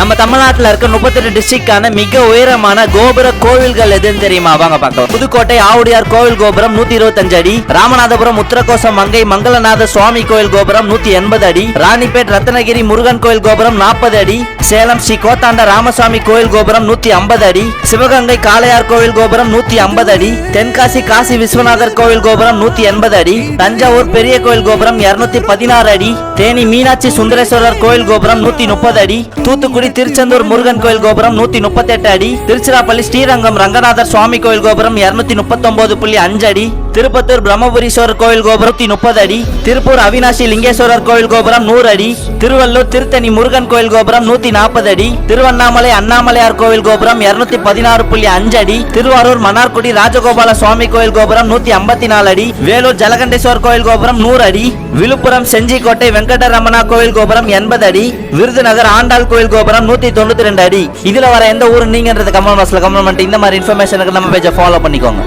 நம்ம தமிழ்நாட்டில் இருக்க 38 டிஸ்ட்ரிக்டான மிக உயரமான கோபுர கோவில்கள் எதுன்னு தெரியுமா? வாங்க பார்க்கலாம். புதுக்கோட்டை ஆவுடையார் கோவில் கோபுரம் 125 அடி, ராமநாதபுரம் உத்தரகோசம் மங்கை மங்களநாத சுவாமி கோவில் கோபுரம் 180 அடி, ராணிப்பேட் ரத்னகிரி முருகன் கோவில் கோபுரம் 40 அடி, சேலம் ஸ்ரீ கோத்தாண்ட ராமசாமி கோவில் கோபுரம் 150 அடி, சிவகங்கை காளையார் கோவில் கோபுரம் 150 அடி, தென்காசி காசி விஸ்வநாதர் கோவில் கோபுரம் 180 அடி, தஞ்சாவூர் பெரிய கோவில் கோபுரம் 216 அடி, தேனி மீனாட்சி சுந்தரேஸ்வரர் கோவில் கோபுரம் 130 அடி, தூத்துக்குடி திருச்செந்தூர் முருகன் கோவில் கோபுரம் 138 அடி, திருச்சிராப்பள்ளி ஸ்ரீரங்கம் ரங்கநாதர் சுவாமி கோவில் கோபுரம் 239.5 அடி, திருப்பத்தூர் பிரம்மபுரீஸ்வரர் கோவில் கோபுரம் 130 அடி, திருப்பூர் அவினாசி லிங்கேஸ்வரர் கோவில் கோபுரம் 100 அடி, திருவள்ளூர் திருத்தணி முருகன் கோவில் கோபுரம் 140 அடி, திருவண்ணாமலை அண்ணாமலையார் கோவில் கோபுரம் 216.5 அடி, திருவாரூர் மன்னார்குடி ராஜகோபால சுவாமி கோவில் கோபுரம் 154 அடி, வேலூர் ஜலகண்டேஸ்வர் கோவில் கோபுரம் 100 அடி, விழுப்புரம் செஞ்சிக்கோட்டை வெங்கடரமணா கோவில் கோபுரம் 80 அடி, விருதுநகர் ஆண்டாள் கோவில் கோபுரம் 192 அடி. இதுல வர எந்த ஊர் நீங்கன்றது கமெண்ட் பாக்ஸ்ல கமெண்ட் பண்ணிட்டு இந்த மாதிரி இன்ஃபர்மேஷனுக்கு நம்ம பேஜை ஃபாலோ பண்ணிக்கோங்க.